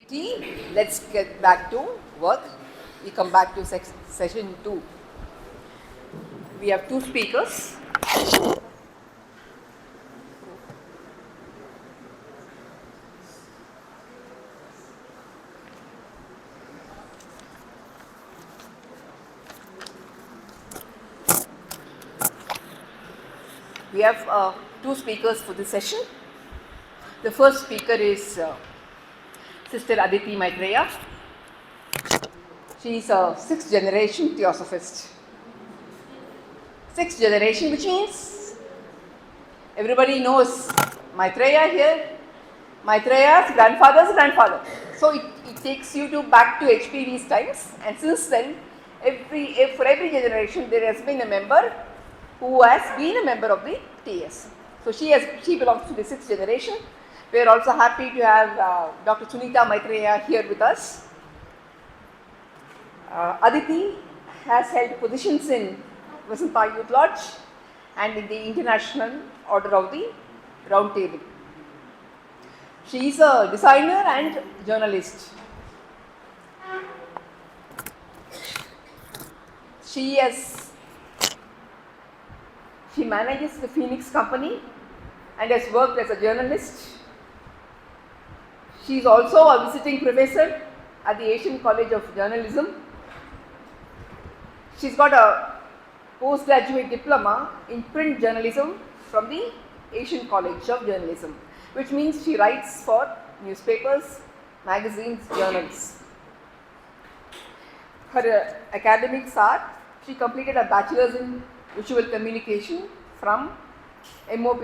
Let's get back to work. We come back to session 2. We have two speakers. We have two speakers for this session. The first speaker is Sister Aditi Maitreya. She is a sixth generation theosophist. Sixth generation, which means everybody knows Maitreya here, Maitreya's grandfather's grandfather. So it takes you to back to HPV's times, and since then, for every generation, there has been a member who has been a member of the TS. So she belongs to the sixth generation. We are also happy to have Dr. Sunita Maitreya here with us. Aditi has held positions in Vasanta Youth Lodge and in the International Order of the Round Table. She is a designer and journalist. She manages the Phoenix Company and has worked as a journalist. She is also a visiting professor at the Asian College of Journalism. She's got a postgraduate diploma in print journalism from the Asian College of Journalism, which means she writes for newspapers, magazines, journals. Her academics are, she completed a bachelor's in visual communication from MOP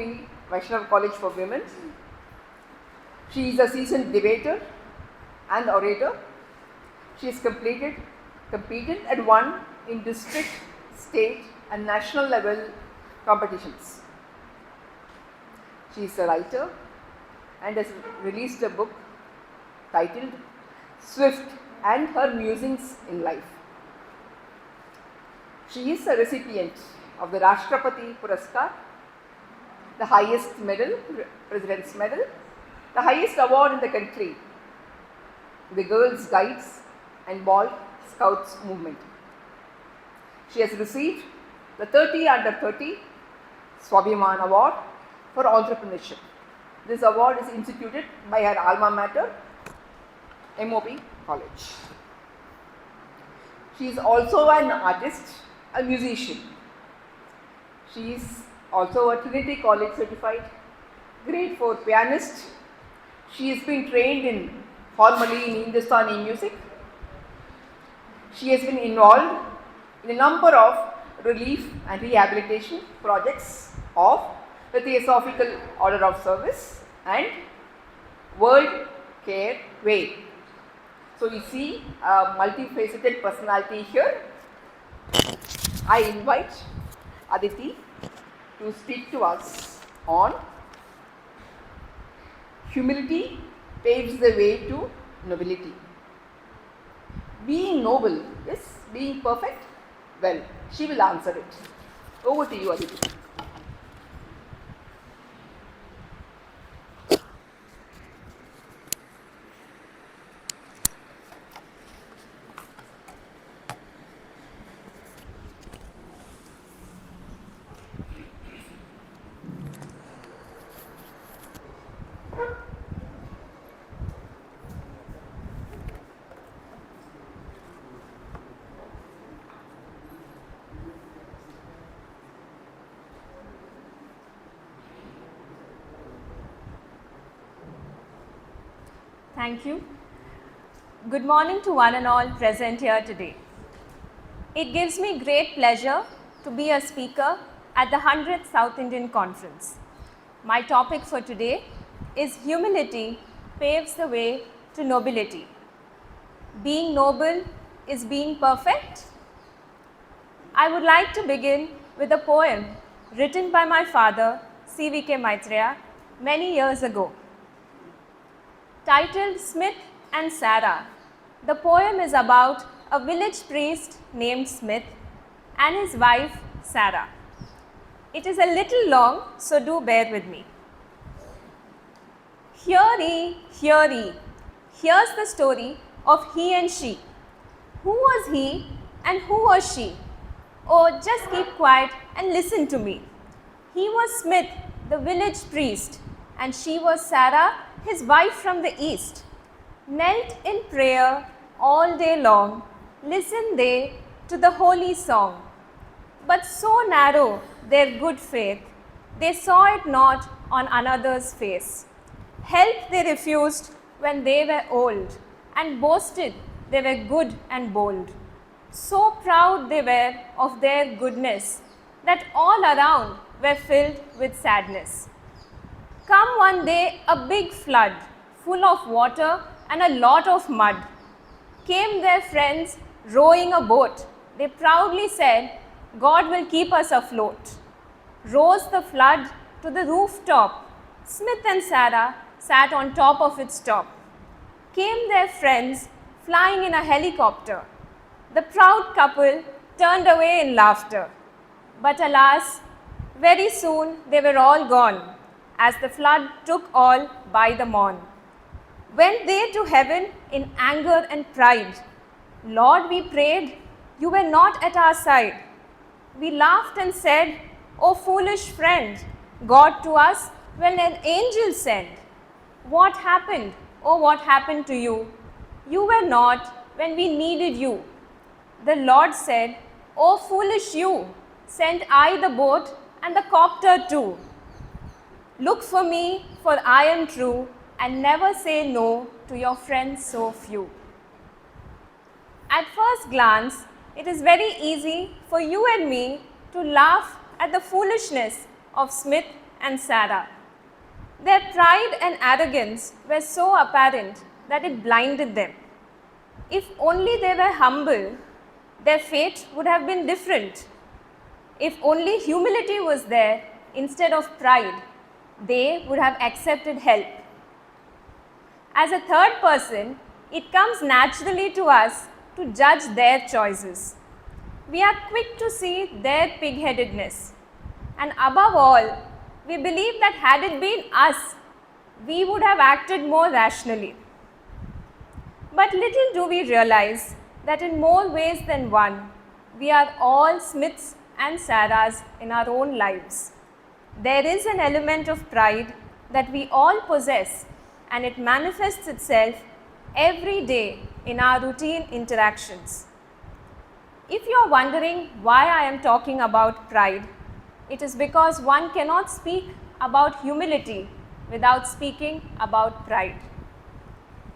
Vaishnav College for Women. She is a seasoned debater and orator. She has competed and won in district, state and national level competitions. She is a writer and has released a book titled Swift and Her Musings in Life. She is a recipient of the Rashtrapati Puraskar, the highest medal, President's Medal, the highest award in the country, the Girls' Guides and Boy Scouts movement. She has received the 30 Under 30 Swabhiman Award for entrepreneurship. This award is instituted by her alma mater, MOP College. She is also an artist, a musician. She is also a Trinity College certified grade 4 pianist. She has been trained formally in Hindustani music. She has been involved in a number of relief and rehabilitation projects of the Theosophical Order of Service and World Care Way. So you see a multifaceted personality here. I invite Aditi to speak to us on humility paves the way to nobility. Being noble is being perfect? Well, she will answer it. Over to you, Aditi. Thank you. Good morning to one and all present here today. It gives me great pleasure to be a speaker at the 100th South Indian Conference. My topic for today is humility paves the way to nobility. Being noble is being perfect? I would like to begin with a poem written by my father, C.V.K. Maitreya, many years ago. Titled Smith and Sarah, the poem is about a village priest named Smith and his wife Sarah. It is a little long, so do bear with me. Hear ye, Here's the story of he and she. Who was he and who was she? Oh, just keep quiet and listen to me. He was Smith, the village priest, and she was Sarah, his wife from the east. Knelt in prayer all day long, listened they to the holy song. But so narrow their good faith, they saw it not on another's face. Help they refused when they were old, and boasted they were good and bold. So proud they were of their goodness, that all around were filled with sadness. Come one day a big flood, full of water and a lot of mud. Came their friends rowing a boat. They proudly said, God will keep us afloat. Rose the flood to the rooftop. Smith and Sarah sat on top of its top. Came their friends flying in a helicopter. The proud couple turned away in laughter. But alas, very soon they were all gone, as the flood took all by the morn. Went they to heaven in anger and pride. Lord, we prayed, you were not at our side. We laughed and said, O foolish friend, God to us when an angel sent. What happened? Oh, what happened to you? You were not when we needed you. The Lord said, O foolish you, sent I the boat and the copter too. Look for me, for I am true, and never say no to your friends so few. At first glance, it is very easy for you and me to laugh at the foolishness of Smith and Sarah. Their pride and arrogance were so apparent that it blinded them. If only they were humble, their fate would have been different. If only humility was there instead of pride, they would have accepted help. As a third person, it comes naturally to us to judge their choices. We are quick to see their pig-headedness. And above all, we believe that had it been us, we would have acted more rationally. But little do we realize that in more ways than one, we are all Smiths and Sarahs in our own lives. There is an element of pride that we all possess, and it manifests itself every day in our routine interactions. If you are wondering why I am talking about pride, it is because one cannot speak about humility without speaking about pride.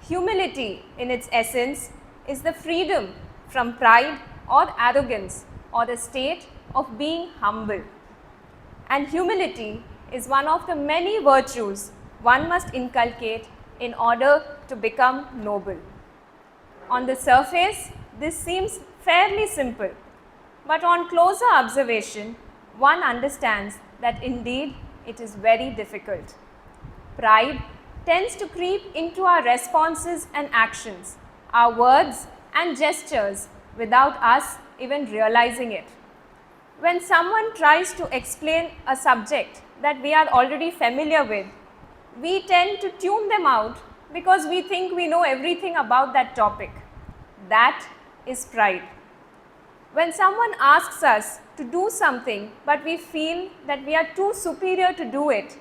Humility, in its essence, is the freedom from pride or arrogance or the state of being humble. And humility is one of the many virtues one must inculcate in order to become noble. On the surface, this seems fairly simple, but on closer observation, one understands that indeed it is very difficult. Pride tends to creep into our responses and actions, our words and gestures without us even realizing it. When someone tries to explain a subject that we are already familiar with, we tend to tune them out because we think we know everything about that topic. That is pride. When someone asks us to do something but we feel that we are too superior to do it,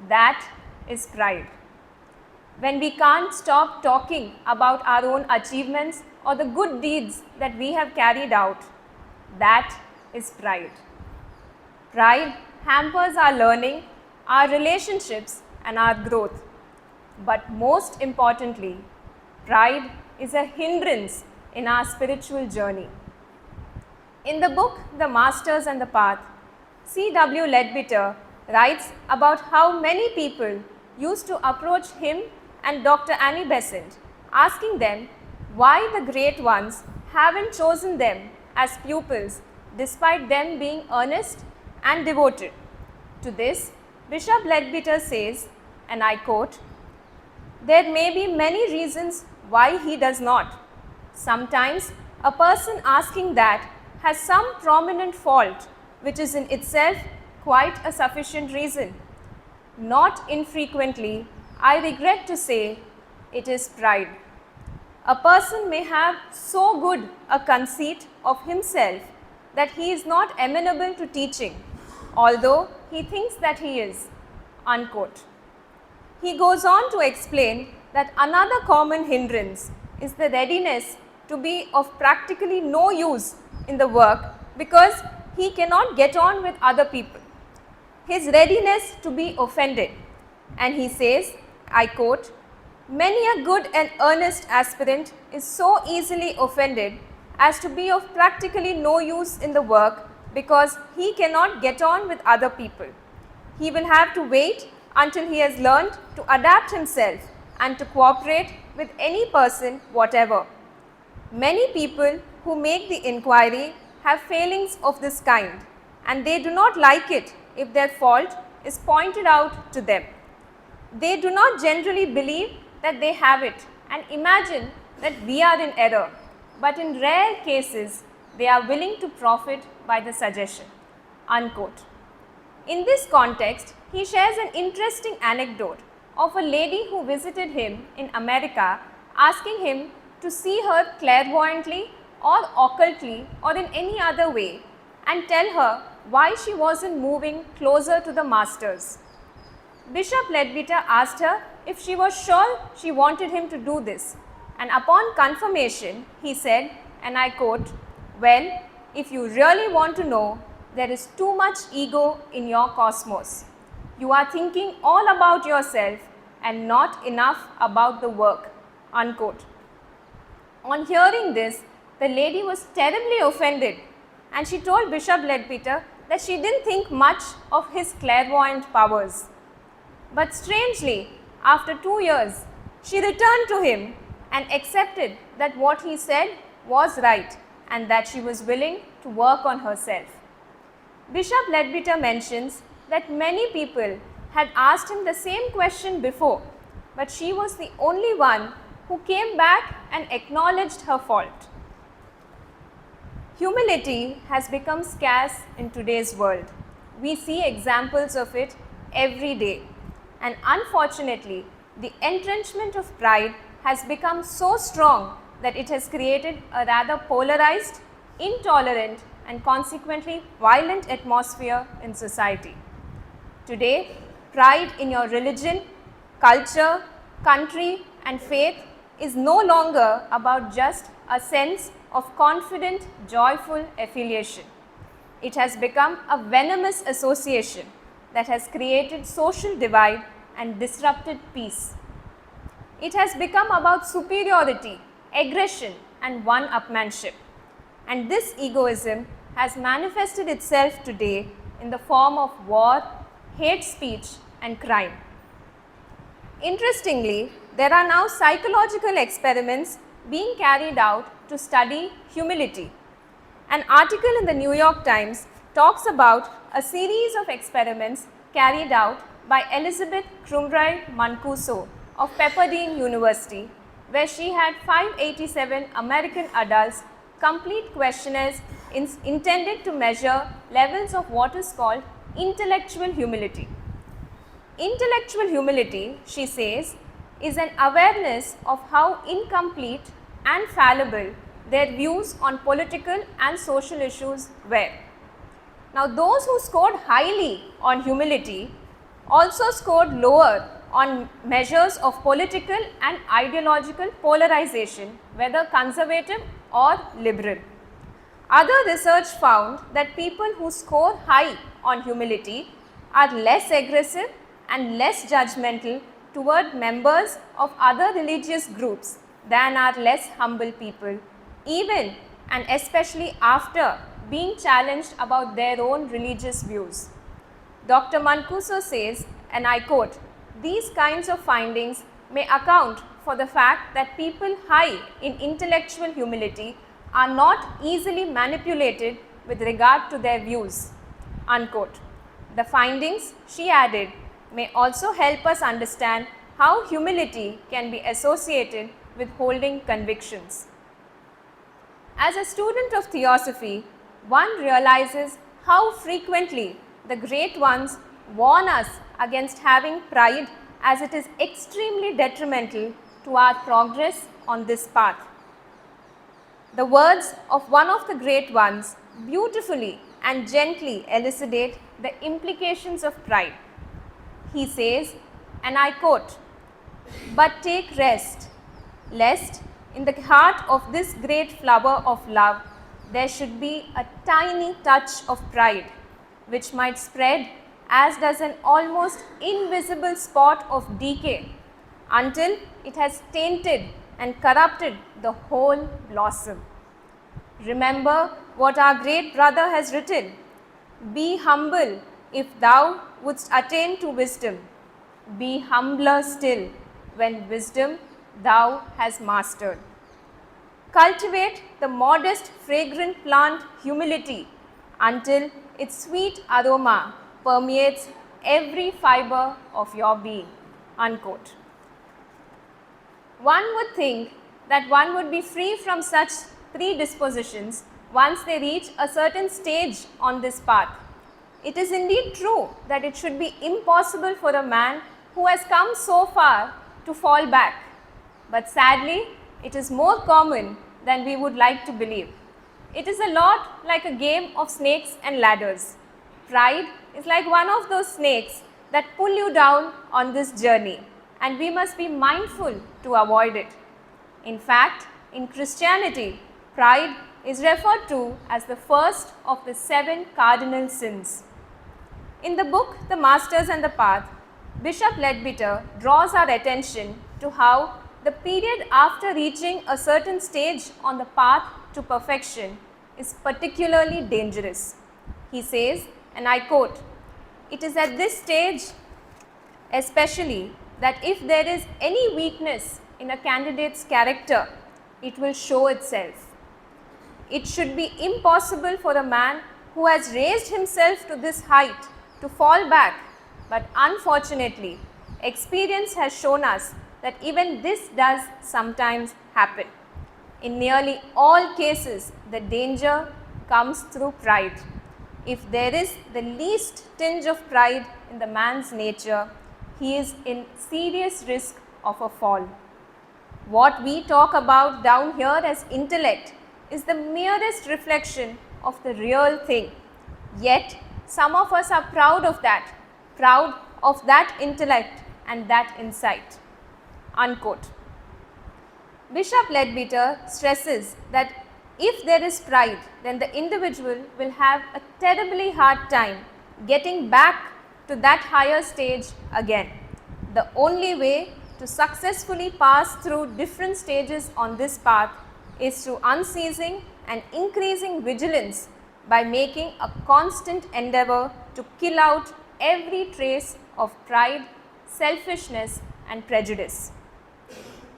that is pride. When we can't stop talking about our own achievements or the good deeds that we have carried out, that is pride. Pride hampers our learning, our relationships, and our growth. But most importantly, pride is a hindrance in our spiritual journey. In the book The Masters and the Path, C.W. Leadbeater writes about how many people used to approach him and Dr. Annie Besant, asking them why the great ones haven't chosen them as pupils despite them being earnest and devoted. To this, Bishop Leadbeater says, and I quote, "There may be many reasons why he does not. Sometimes a person asking that has some prominent fault, which is in itself quite a sufficient reason. Not infrequently, I regret to say, It is pride. A person may have so good a conceit of himself that he is not amenable to teaching, although he thinks that he is. Unquote. He goes on to explain that another common hindrance is the readiness to be of practically no use in the work because he cannot get on with other people. His readiness to be offended. And he says, I quote, many a good and earnest aspirant is so easily offended as to be of practically no use in the work because he cannot get on with other people. He will have to wait until he has learned to adapt himself and to cooperate with any person whatever. Many people who make the inquiry have failings of this kind, and they do not like it if their fault is pointed out to them. They do not generally believe that they have it and imagine that we are in error, but in rare cases they are willing to profit by the suggestion. Unquote. In this context, he shares an interesting anecdote of a lady who visited him in America asking him to see her clairvoyantly or occultly or in any other way and tell her why she wasn't moving closer to the masters. Bishop Leadbeater asked her if she was sure she wanted him to do this, and upon confirmation he said, and I quote, well, if you really want to know, there is too much ego in your cosmos. You are thinking all about yourself and not enough about the work. Unquote. On hearing this, the lady was terribly offended and she told Bishop Leadbeater that she didn't think much of his clairvoyant powers. But strangely, after 2 years, she returned to him and accepted that what he said was right and that she was willing to work on herself. Bishop Leadbeater mentions that many people had asked him the same question before, but she was the only one who came back and acknowledged her fault. Humility has become scarce in today's world. We see examples of it every day. And unfortunately, the entrenchment of pride has become so strong that it has created a rather polarized, intolerant, and consequently violent atmosphere in society. Today, pride in your religion, culture, country, and faith is no longer about just a sense of confident, joyful affiliation. It has become a venomous association that has created social divide and disrupted peace. It has become about superiority, aggression, and one-upmanship. And this egoism has manifested itself today in the form of war, hate speech, and crime. Interestingly, there are now psychological experiments being carried out to study humility. An article in the New York Times talks about a series of experiments carried out by Elizabeth Krumrie Mancuso of Pepperdine University, where she had 587 American adults complete questionnaires intended to measure levels of what is called intellectual humility. Intellectual humility, she says, is an awareness of how incomplete and fallible their views on political and social issues were. Now, those who scored highly on humility also scored lower on measures of political and ideological polarization, whether conservative or liberal. Other research found that people who score high on humility are less aggressive and less judgmental toward members of other religious groups than are less humble people, even and especially after being challenged about their own religious views. Dr. Mancuso says, and I quote, these kinds of findings may account for the fact that people high in intellectual humility are not easily manipulated with regard to their views. Unquote. The findings, she added, may also help us understand how humility can be associated with holding convictions. As a student of theosophy, one realizes how frequently the great ones warn us against having pride, as it is extremely detrimental to our progress on this path. The words of one of the great ones beautifully and gently elucidate the implications of pride. He says, and I quote, "But take rest, lest in the heart of this great flower of love there should be a tiny touch of pride, which might spread as does an almost invisible spot of decay, until it has tainted and corrupted the whole blossom." Remember what our great brother has written, "Be humble if thou wouldst attain to wisdom. Be humbler still when wisdom thou hast mastered." Cultivate the modest, fragrant plant humility until its sweet aroma permeates every fiber of your being. Unquote. One would think that one would be free from such predispositions once they reach a certain stage on this path. It is indeed true that it should be impossible for a man who has come so far to fall back, but sadly, it is more common than we would like to believe. It is a lot like a game of snakes and ladders. Pride is like one of those snakes that pull you down on this journey, and we must be mindful to avoid it. In fact, in Christianity, pride is referred to as the first of the 7 cardinal sins. In the book The Masters and the Path, Bishop Leadbeater draws our attention to how the period after reaching a certain stage on the path to perfection is particularly dangerous. He says, and I quote, "It is at this stage especially that if there is any weakness in a candidate's character, it will show itself. It should be impossible for a man who has raised himself to this height to fall back, but unfortunately, experience has shown us that even this does sometimes happen. In nearly all cases, the danger comes through pride. If there is the least tinge of pride in the man's nature, he is in serious risk of a fall. What we talk about down here as intellect is the merest reflection of the real thing. Yet, some of us are proud of that intellect and that insight." Unquote. Bishop Leadbeater stresses that if there is pride, then the individual will have a terribly hard time getting back to that higher stage again. The only way to successfully pass through different stages on this path is through unceasing and increasing vigilance by making a constant endeavor to kill out every trace of pride, selfishness and prejudice.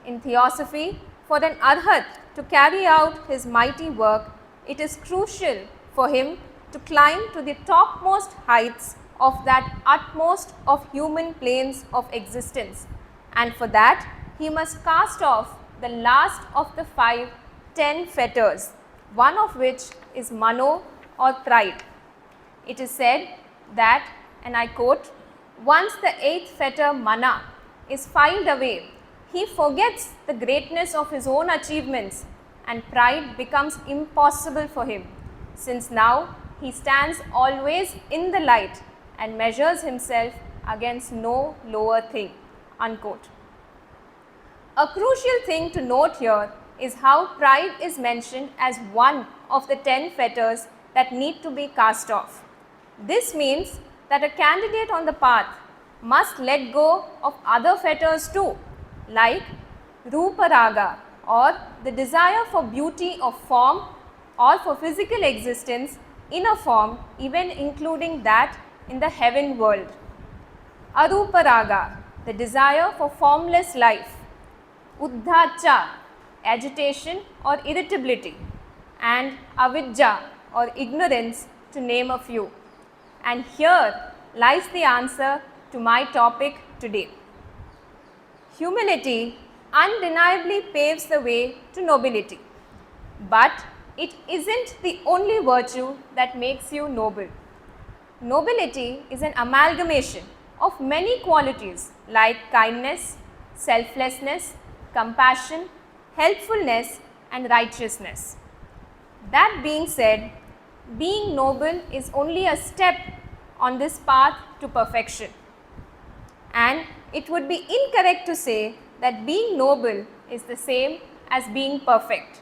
In theosophy, for an arhat to carry out his mighty work, it is crucial for him to climb to the topmost heights of that utmost of human planes of existence, and for that he must cast off the last of the 10 fetters, one of which is mano or pride. It is said that, and I quote, "Once the 8th fetter mana is filed away, he forgets the greatness of his own achievements and pride becomes impossible for him, since now he stands always in the light and measures himself against no lower thing." Unquote. A crucial thing to note here is how pride is mentioned as one of the 10 fetters that need to be cast off. This means that a candidate on the path must let go of other fetters too, like Ruparaga, or the desire for beauty of form or for physical existence in a form, even including that in the heaven world. Aruparaga, the desire for formless life. Uddhacha, agitation or irritability. And avidya or ignorance, to name a few. And here lies the answer to my topic today. Humility undeniably paves the way to nobility, but it isn't the only virtue that makes you noble. Nobility is an amalgamation of many qualities like kindness, selflessness, compassion, helpfulness and righteousness. That being said, being noble is only a step on this path to perfection. And it would be incorrect to say that being noble is the same as being perfect.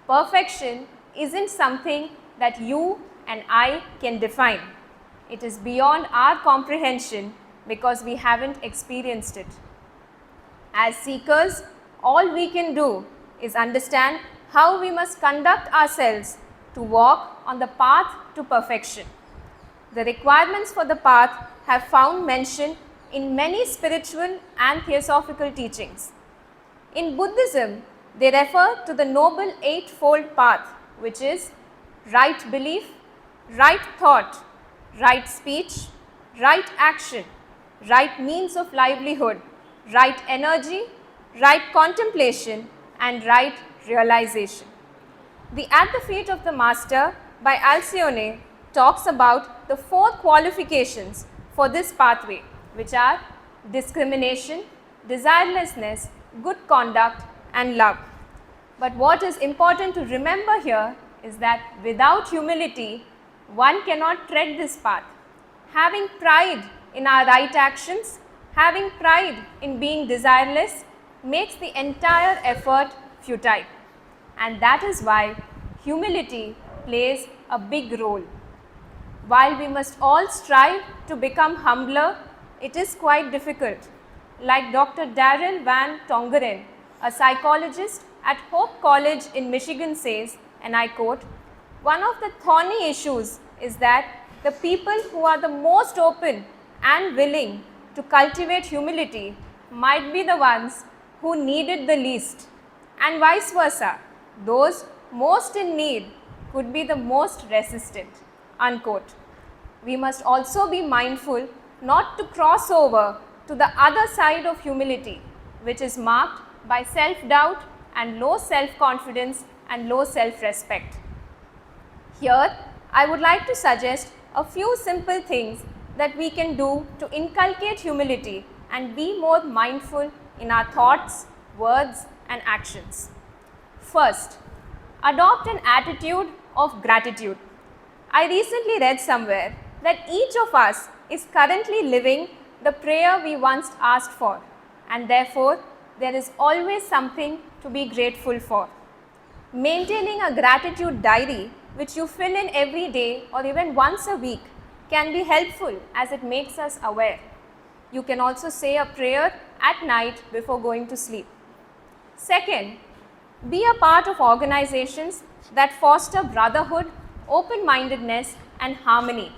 Perfection isn't something that you and I can define. It is beyond our comprehension because we haven't experienced it. As seekers, all we can do is understand how we must conduct ourselves to walk on the path to perfection. The requirements for the path have found mention in many spiritual and theosophical teachings. In Buddhism, they refer to the Noble Eightfold Path, which is right belief, right thought, right speech, right action, right means of livelihood, right energy, right contemplation and right realization. The At the Feet of the Master by Alcione talks about the 4 qualifications for this pathway, which are discrimination, desirelessness, good conduct and love. But what is important to remember here is that without humility, one cannot tread this path. Having pride in our right actions, having pride in being desireless makes the entire effort futile. And that is why humility plays a big role. While we must all strive to become humbler, it is quite difficult. Like Dr. Darrell Van Tongeren, a psychologist at Hope College in Michigan says, and I quote, "One of the thorny issues is that the people who are the most open and willing to cultivate humility might be the ones who need it the least, and vice versa. Those most in need could be the most resistant." Unquote. We must also be mindful not to cross over to the other side of humility, which is marked by self-doubt and low self-confidence and low self-respect. Here, I would like to suggest a few simple things that we can do to inculcate humility and be more mindful in our thoughts, words and actions. First, adopt an attitude of gratitude. I recently read somewhere that each of us is currently living the prayer we once asked for, and therefore there is always something to be grateful for. Maintaining a gratitude diary which you fill in every day or even once a week can be helpful as it makes us aware. You can also say a prayer at night before going to sleep. Second, be a part of organizations that foster brotherhood, open-mindedness and harmony.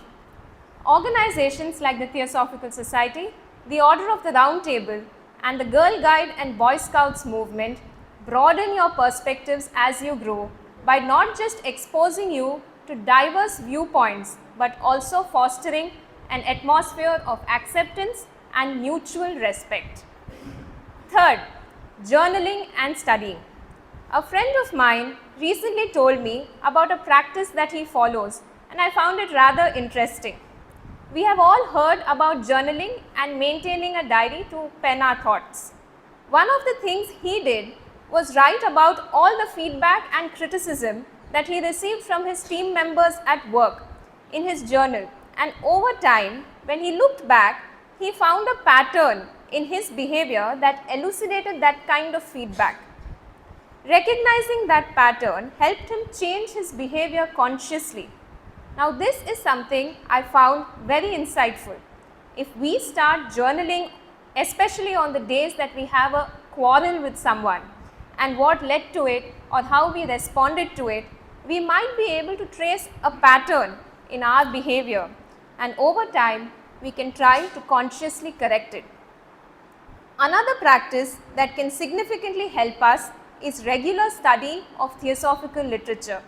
Organizations like the Theosophical Society, the Order of the Round Table and the Girl Guide and Boy Scouts movement broaden your perspectives as you grow by not just exposing you to diverse viewpoints but also fostering an atmosphere of acceptance and mutual respect. Third, journaling and studying. A friend of mine recently told me about a practice that he follows and I found it rather interesting. We have all heard about journaling and maintaining a diary to pen our thoughts. One of the things he did was write about all the feedback and criticism that he received from his team members at work in his journal, and over time, when he looked back, he found a pattern in his behavior that elucidated that kind of feedback. Recognizing that pattern helped him change his behavior consciously. Now this is something I found very insightful. If we start journaling, especially on the days that we have a quarrel with someone and what led to it or how we responded to it, we might be able to trace a pattern in our behavior, and over time we can try to consciously correct it. Another practice that can significantly help us is regular study of theosophical literature.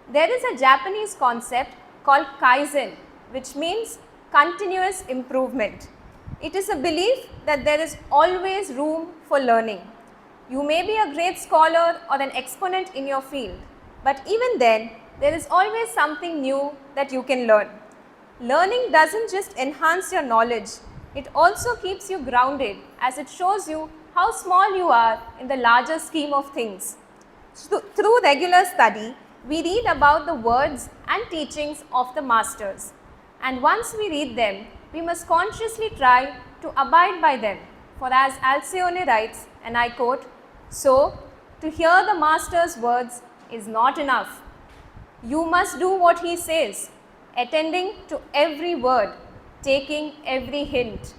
There is a Japanese concept called Kaizen, which means continuous improvement. It is a belief that there is always room for learning. You may be a great scholar or an exponent in your field, but even then, there is always something new that you can learn. Learning doesn't just enhance your knowledge, it also keeps you grounded as it shows you how small you are in the larger scheme of things. Through regular study, we read about the words and teachings of the masters, and once we read them, we must consciously try to abide by them. For as Alcyone writes, and I quote, "So, to hear the master's words is not enough. You must do what he says, attending to every word, taking every hint.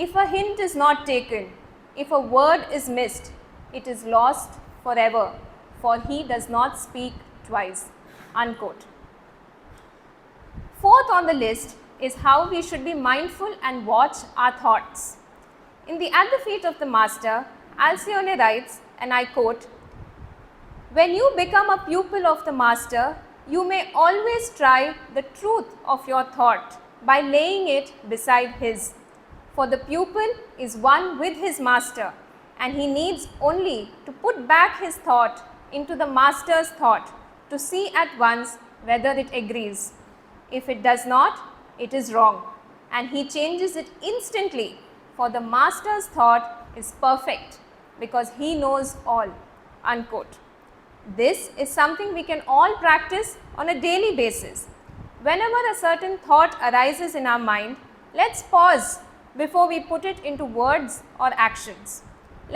If a hint is not taken, if a word is missed, it is lost forever, for he does not speak twice." Unquote. Fourth on the list is how we should be mindful and watch our thoughts. In the At the Feet of the Master, Alcyone writes, and I quote, "When you become a pupil of the Master, you may always try the truth of your thought by laying it beside his. For the pupil is one with his Master, and he needs only to put back his thought into the Master's thought to see at once whether it agrees. If it does not, it is wrong, and he changes it instantly, for the Master's thought is perfect, because he knows all." Unquote. This is something we can all practice on a daily basis. Whenever a certain thought arises in our mind, let's pause before we put it into words or actions.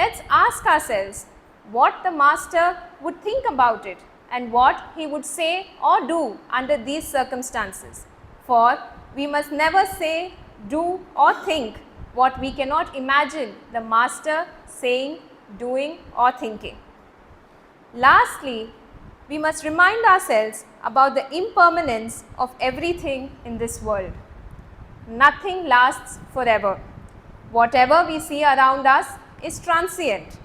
Let's ask ourselves what the Master would think about it and what he would say or do under these circumstances. For we must never say, do or think what we cannot imagine the Master saying, doing or thinking. Lastly, we must remind ourselves about the impermanence of everything in this world. Nothing lasts forever. Whatever we see around us is transient.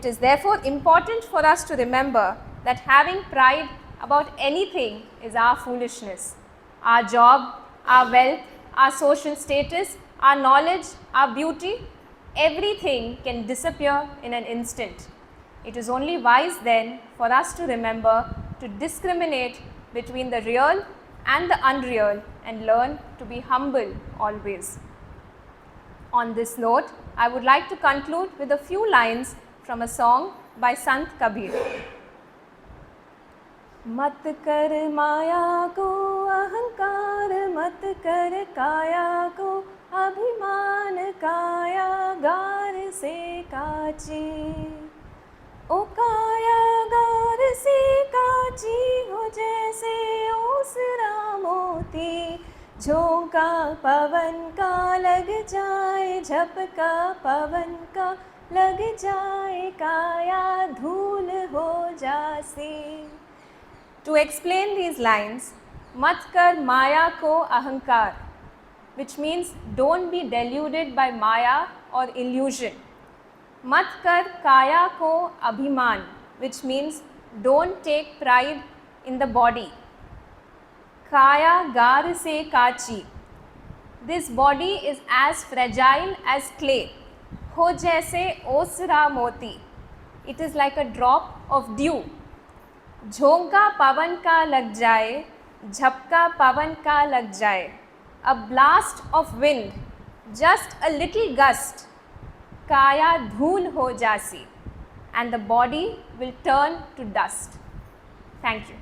It is therefore important for us to remember that having pride about anything is our foolishness. Our job, our wealth, our social status, our knowledge, our beauty, everything can disappear in an instant. It is only wise then for us to remember to discriminate between the real and the unreal and learn to be humble always. On this note, I would like to conclude with a few lines from a song by Sant Kabir. मत कर माया को अहंकार, मत कर काया को अभिमान, काया गार से काची। ओ काया गार से काची हो जैसे ओसरा मोती, झोंका पवन का लग जाए, झपका पवन का लग जाए, काया धूल हो जासी। To explain these lines, mat kar maya ko ahankar, which means don't be deluded by maya or illusion. Mat kar kaya ko abhiman, which means don't take pride in the body. Kaya gar se kachi, this body is as fragile as clay. Ho jaise osra moti, it is like a drop of dew. झोंका पवन का लग जाए, झपका पवन का लग जाए, a blast of wind, just a little gust, काया धूल हो जासी, and the body will turn to dust. Thank you.